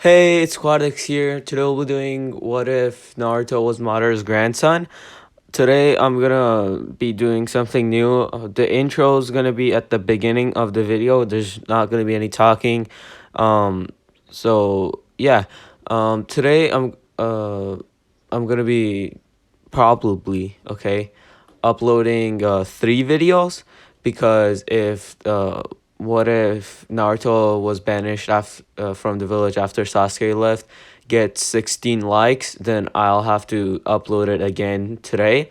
Hey, it's Quadix here. Today we'll be doing What If Naruto was Madara's grandson. Today I'm gonna be doing something new. The intro is gonna be at the beginning of the video. There's not gonna be any talking. Um, so yeah. Today I'm gonna be probably uploading three videos because if what if Naruto was banished from the village after Sasuke left gets 16 likes, then I'll have to upload it again today.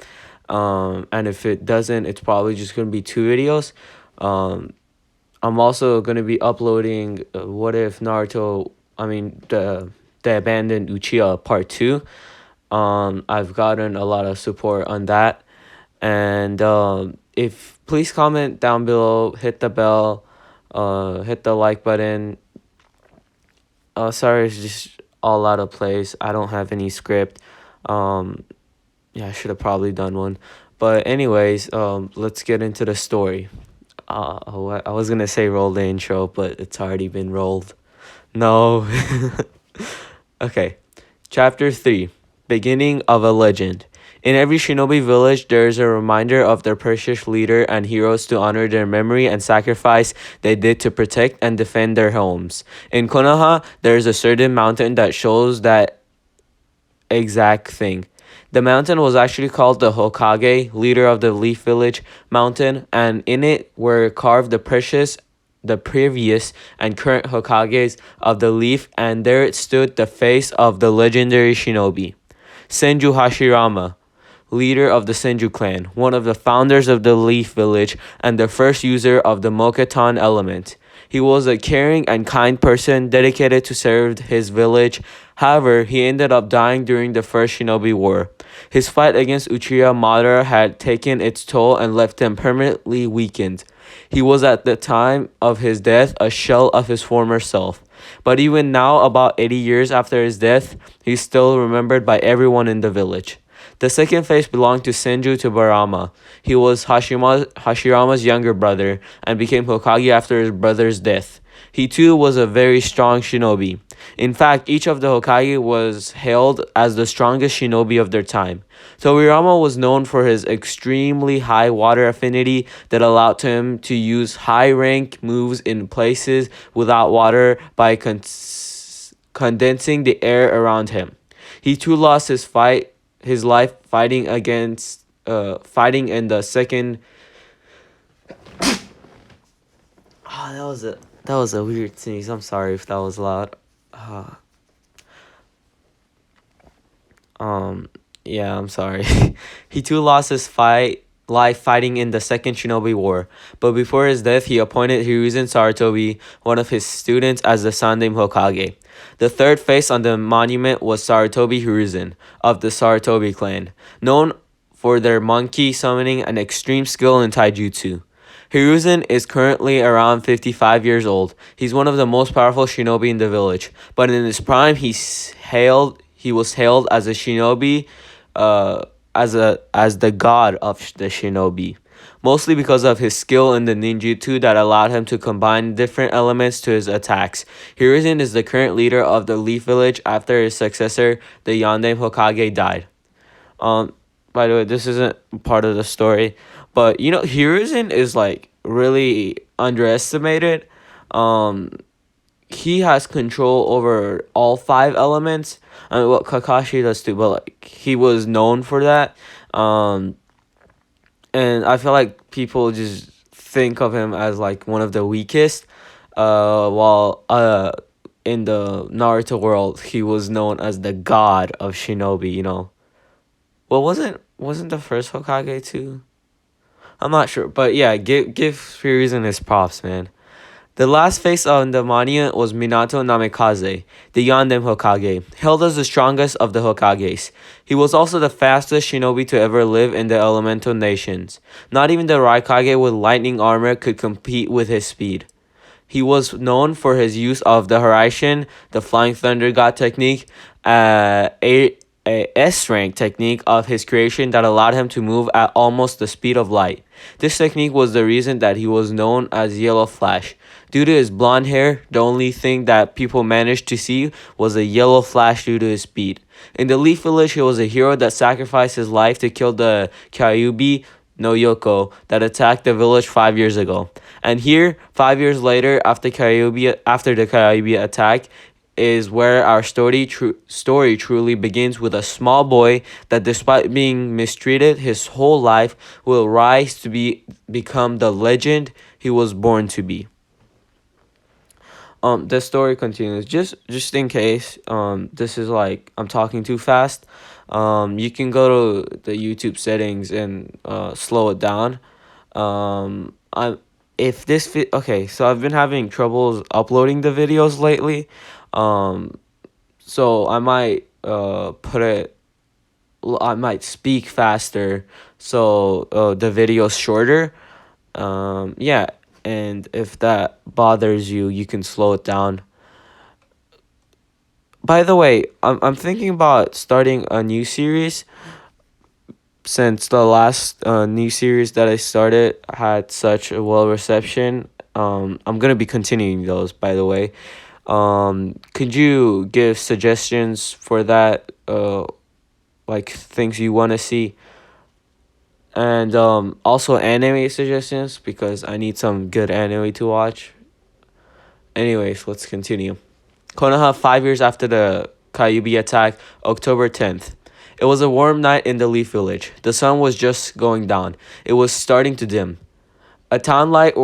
And if it doesn't, it's probably just gonna be two videos. Um, I'm also gonna be uploading what if Naruto, I mean the abandoned Uchiha part 2. I've gotten a lot of support on that. And if please comment down below, hit the bell, hit the like button. Sorry, it's just all out of place. I don't have any script. Um, yeah, I should have probably done one. But anyways, let's get into the story. I was gonna say roll the intro, but it's already been rolled. No. Okay. Chapter 3. Beginning of a Legend. In every shinobi village, there is a reminder of their precious leader and heroes to honor their memory and sacrifice they did to protect and defend their homes. In Konoha, there is a certain mountain that shows that exact thing. The mountain was actually called the Hokage, leader of the Leaf Village mountain, and in it were carved the previous and current Hokages of the Leaf, and there it stood the face of the legendary shinobi, Senju Hashirama, leader of the Senju clan, one of the founders of the Leaf Village, and the first user of the Mokuton element. He was a caring and kind person dedicated to serve his village. However, he ended up dying during the First Shinobi War. His fight against Uchiha Madara had taken its toll and left him permanently weakened. He was at the time of his death a shell of his former self. But even now, about 80 years after his death, he's still remembered by everyone in the village. The second phase belonged to Senju Tsubarama. He was Hashirama's younger brother and became Hokage after his brother's death. He too was a very strong shinobi. In fact, each of the Hokage was hailed as the strongest shinobi of their time. Tobirama was known for his extremely high water affinity that allowed him to use high rank moves in places without water by condensing the air around him. He too lost his life fighting in the second. Oh, that was a weird sneeze. I'm sorry if that was loud. Uh, um, yeah, I'm sorry. He too lost his life fighting in the Second Shinobi War, but before his death, he appointed Hiruzen Sarutobi, one of his students, as the Sandaime Hokage. The third face on the monument was Sarutobi Hiruzen of the Sarutobi clan, known for their monkey summoning and extreme skill in taijutsu. Hiruzen is currently around 55 years old. He's one of the most powerful shinobi in the village, but in his prime he was hailed as a shinobi, as the god of the shinobi, mostly because of his skill in the ninjutsu that allowed him to combine different elements to his attacks. Hiruzen is the current leader of the Leaf Village after his successor, the Yondaime Hokage, died. Um, by the way, this isn't part of the story, but Hiruzen is like really underestimated. Um, he has control over all five elements. I mean, what Kakashi does too, but like he was known for that. Um, and I feel like people just think of him as like one of the weakest. While in the Naruto world, he was known as the god of shinobi. Well, wasn't the first Hokage too? I'm not sure, but yeah, give Hiruzen his props, man. The last face on the monument was Minato Namikaze, the Yondaime Hokage, hailed as the strongest of the Hokages. He was also the fastest shinobi to ever live in the elemental nations. Not even the Raikage with lightning armor could compete with his speed. He was known for his use of the Haraishin, the Flying Thunder God technique, a S-rank technique of his creation that allowed him to move at almost the speed of light. This technique was the reason that he was known as Yellow Flash. Due to his blonde hair, the only thing that people managed to see was a yellow flash due to his speed. In the Leaf Village, he was a hero that sacrificed his life to kill the Kyuubi no Yoko that attacked the village 5 years ago. And here, 5 years later, after the Kyuubi attack, is where our story truly begins with a small boy that, despite being mistreated his whole life, will rise to become the legend he was born to be. The story continues. Just in case this is like I'm talking too fast, you can go to the YouTube settings and slow it down. I'm if this okay, so I've been having troubles uploading the videos lately. Um so I might speak faster so the video's shorter. Yeah, and if that bothers you, you can slow it down. By the way, I'm thinking about starting a new series since the last new series that I started had such a well reception. I'm gonna be continuing those, by the way. Could you give suggestions for that? Like things you want to see, and also anime suggestions because I need some good anime to watch. Anyways, let's continue. Konoha 5 years after the Kyuubi attack, October 10th. It was a warm night in the Leaf Village. The sun was just going down. It was starting to dim. A town lights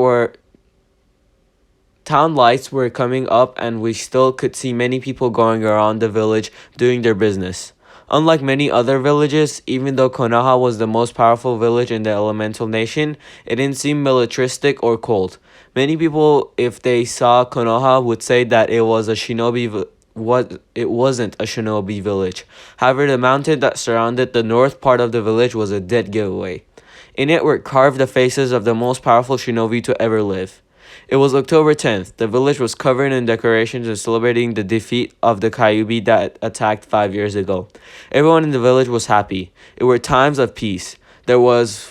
were coming up and we still could see many people going around the village doing their business. Unlike many other villages, even though Konoha was the most powerful village in the elemental nation, it didn't seem militaristic or cold. Many people, if they saw Konoha, would say that it wasn't a shinobi village. However, the mountain that surrounded the north part of the village was a dead giveaway. In it were carved the faces of the most powerful shinobi to ever live. It was October 10th. The village was covered in decorations and celebrating the defeat of the Kyuubi that attacked 5 years ago. Everyone in the village was happy. It were times of peace. The wars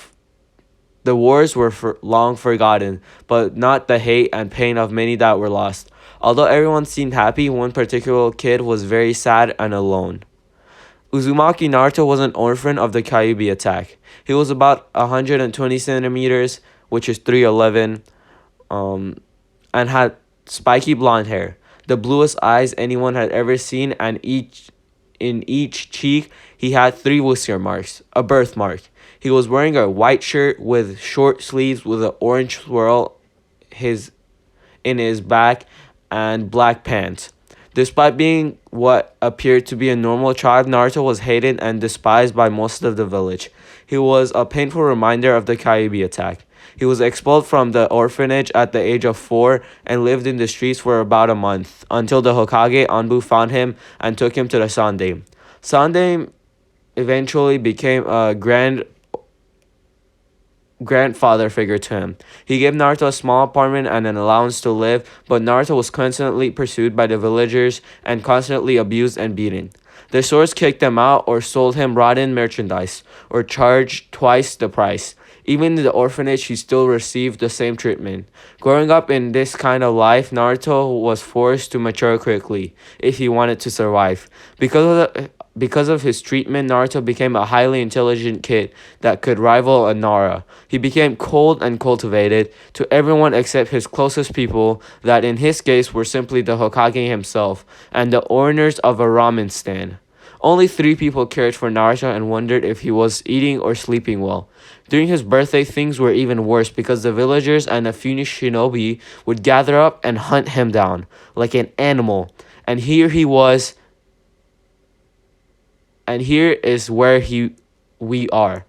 were long forgotten, but not the hate and pain of many that were lost. Although everyone seemed happy, one particular kid was very sad and alone. Uzumaki Naruto was an orphan of the Kyuubi attack. He was about 120 centimeters, which is 3'11", and had spiky blonde hair, the bluest eyes anyone had ever seen, and in each cheek he had 3 whisker marks, a birthmark. He was wearing a white shirt with short sleeves with an orange swirl his in his back and black pants. Despite being what appeared to be a normal child, Naruto was hated and despised by most of the village. He was a painful reminder of the Kyuubi attack. He was expelled from the orphanage at the age of 4 and lived in the streets for about a month until the Hokage Anbu found him and took him to the Sandaime. Sandaime eventually became a grandfather figure to him. He gave Naruto a small apartment and an allowance to live, but Naruto was constantly pursued by the villagers and constantly abused and beaten. Their swords kicked him out or sold him rotten merchandise or charged twice the price. Even in the orphanage, he still received the same treatment. Growing up in this kind of life, Naruto was forced to mature quickly if he wanted to survive. Because of his treatment, Naruto became a highly intelligent kid that could rival a Nara. He became cold and cultivated to everyone except his closest people, that in his case were simply the Hokage himself and the owners of a ramen stand. Only 3 people cared for Naruto and wondered if he was eating or sleeping well. During his birthday, things were even worse because the villagers and a few shinobi would gather up and hunt him down like an animal. And here he was, and here is where we are.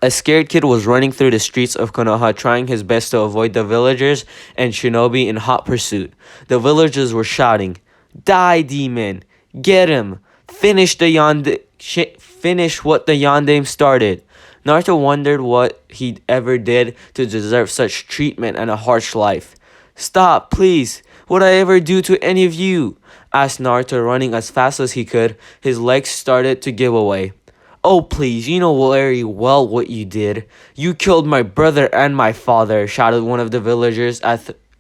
A scared kid was running through the streets of Konoha trying his best to avoid the villagers and shinobi in hot pursuit. The villagers were shouting, "Die, demon! Get him! Finish what the Yondaime started." Naruto wondered what he ever did to deserve such treatment and a harsh life. "Stop, please! Would I ever do to any of you?" asked Naruto, running as fast as he could. His legs started to give away. "Oh, please, you know very well what you did. You killed my brother and my father," shouted one of the villagers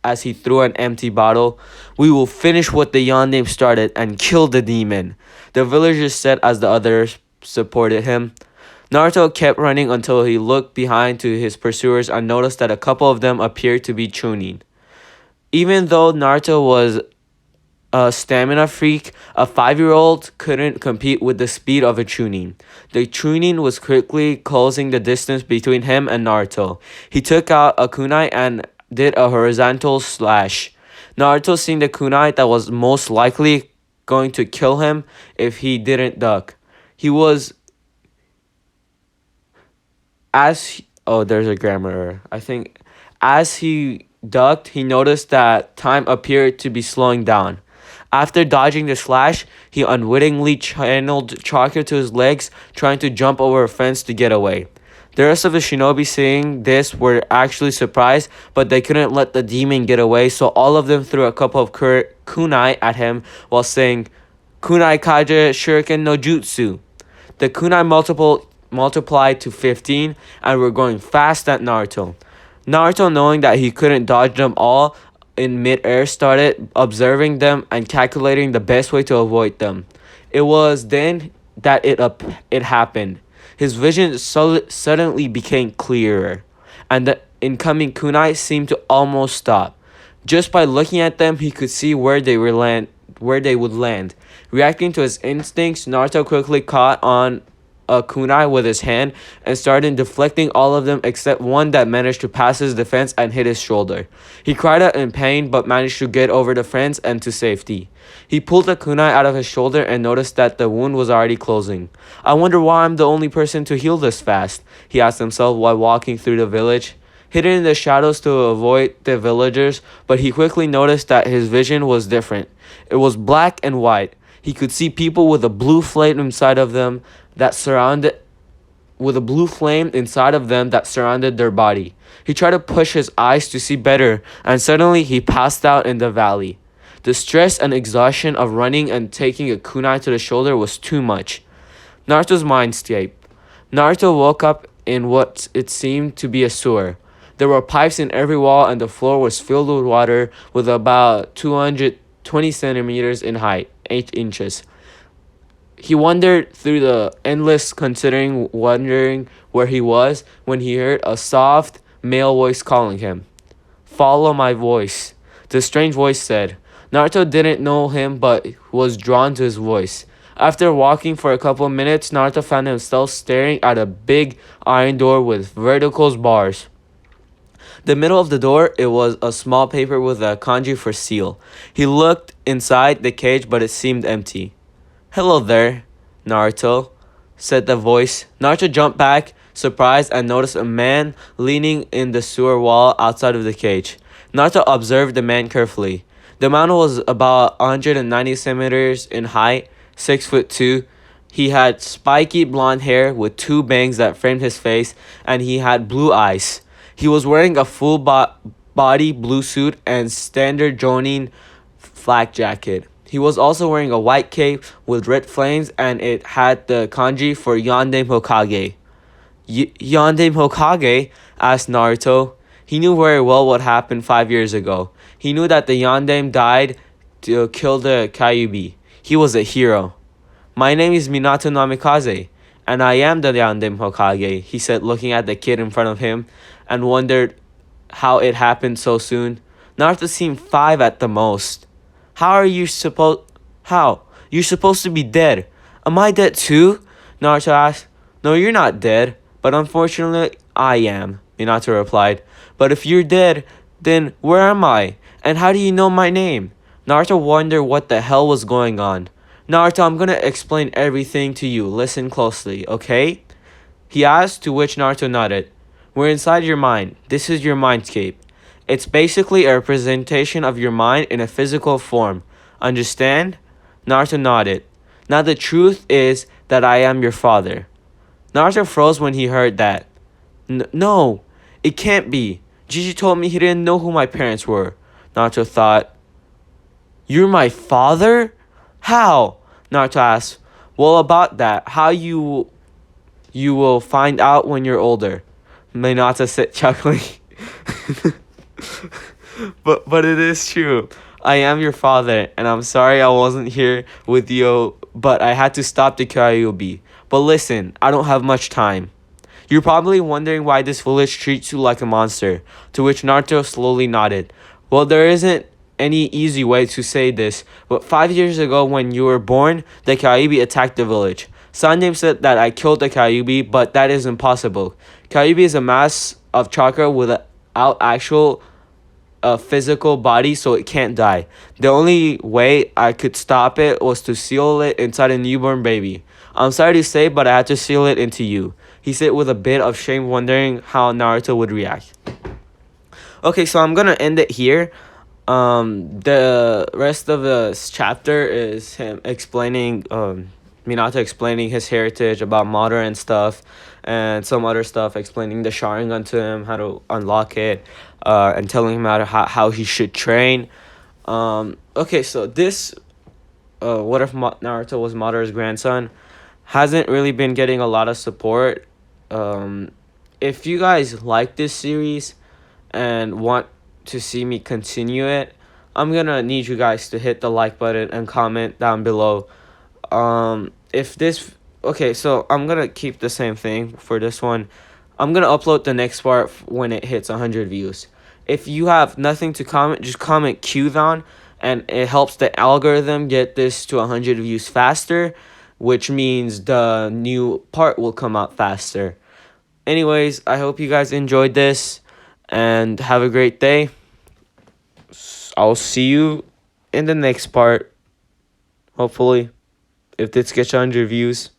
as he threw an empty bottle. "We will finish what the Yondaime started and kill the demon," the villagers said as the others supported him. Naruto kept running until he looked behind to his pursuers and noticed that a couple of them appeared to be Chunin. Even though Naruto was a stamina freak, a 5-year-old couldn't compete with the speed of a Chunin. The Chunin was quickly closing the distance between him and Naruto. He took out a kunai and did a horizontal slash. Naruto seeing the kunai that was most likely going to kill him if he didn't duck. He was there's a grammar error. I think as he ducked, he noticed that time appeared to be slowing down. After dodging the slash, he unwittingly channeled chakra to his legs, trying to jump over a fence to get away. The rest of the shinobi seeing this were actually surprised, but they couldn't let the demon get away, so all of them threw a couple of kunai at him while saying, "Kunai kaja shuriken no jutsu." The kunai multiplied to 15 and were going fast at Naruto. Naruto, knowing that he couldn't dodge them all in mid-air, started observing them and calculating the best way to avoid them. It was then that it happened. His vision suddenly became clearer, and the incoming kunai seemed to almost stop. Just by looking at them, he could see where they would land. Reacting to his instincts, Naruto quickly caught on a kunai with his hand and started deflecting all of them except one that managed to pass his defense and hit his shoulder. He cried out in pain but managed to get over the fence and to safety. He pulled the kunai out of his shoulder and noticed that the wound was already closing. "I wonder why I'm the only person to heal this fast," he asked himself while walking through the village. Hidden in the shadows to avoid the villagers, but he quickly noticed that his vision was different. It was black and white. He could see people with a blue flame inside of them that surrounded their body. He tried to push his eyes to see better, and suddenly he passed out in the valley. The stress and exhaustion of running and taking a kunai to the shoulder was too much. Naruto's mindscape. Naruto woke up in what it seemed to be a sewer. There were pipes in every wall and the floor was filled with water with about 220 centimeters in height, 8 inches. He wandered through the endless wondering where he was when he heard a soft male voice calling him. "Follow my voice," the strange voice said. Naruto didn't know him but was drawn to his voice. After walking for a couple of minutes, Naruto found himself staring at a big iron door with vertical bars. The middle of the door, it was a small paper with a kanji for seal. He looked inside the cage but it seemed empty. "Hello there, Naruto," said the voice. Naruto jumped back, surprised, and noticed a man leaning in the sewer wall outside of the cage. Naruto observed the man carefully. The man was about 190 centimeters in height, 6'2". He had spiky blonde hair with 2 bangs that framed his face, and he had blue eyes. He was wearing a full body blue suit and standard Jonin flak jacket. He was also wearing a white cape with red flames, and it had the kanji for Yondaime Hokage. Yondaime Hokage? Asked Naruto. He knew very well what happened 5 years ago. He knew that the Yondaime died to kill the Kyuubi. He was a hero. "My name is Minato Namikaze, and I am the Yondaime Hokage," he said, looking at the kid in front of him, and wondered how it happened so soon. Naruto seemed 5 at the most. How? You're supposed to be dead. Am I dead too?" Naruto asked. "No, you're not dead, but unfortunately, I am," Minato replied. "But if you're dead, then where am I? And how do you know my name?" Naruto wondered what the hell was going on. "Naruto, I'm gonna explain everything to you. Listen closely, okay?" he asked, to which Naruto nodded. "We're inside your mind. This is your mindscape. It's basically a representation of your mind in a physical form. Understand?" Naruto nodded. "Now the truth is that I am your father." Naruto froze when he heard that. No, it can't be. Gigi told me he didn't know who my parents were." Naruto thought. "You're my father? How?" Naruto asked. "Well, about that, how you will find out when you're older," Minato said, chuckling. but it is true. I am your father, and I'm sorry I wasn't here with you, but I had to stop the Kyuubi. But listen, I don't have much time. You're probably wondering why this village treats you like a monster, to which Naruto slowly nodded. Well, there isn't any easy way to say this, but 5 years ago when you were born, the Kyuubi attacked the village. Sanjay said that I killed the Kyuubi, but that is impossible. Kyuubi is a mass of chakra without actual a physical body, so it can't die. The only way I could stop it was to seal it inside a newborn baby. I'm sorry to say, but I had to seal it into you. He said with a bit of shame, wondering how Naruto would react. Okay, so I'm gonna end it here. The rest of the chapter is him explaining, Minato explaining his heritage about Madara and stuff, and some other stuff, explaining the Sharingan to him, how to unlock it, and telling him how he should train. Okay, so this, what if Naruto was Madara's grandson, hasn't really been getting a lot of support. Um, if you guys like this series and want to see me continue it, I'm gonna need you guys to hit the like button and comment down below. If this Okay, so I'm gonna keep the same thing for this one. I'm gonna upload the next part when it hits 100 views. If you have nothing to comment, just comment Q down, and it helps the algorithm get this to 100 views faster, which means the new part will come out faster. Anyways, I hope you guys enjoyed this and have a great day. I'll see you in the next part, hopefully, if this gets 100 views.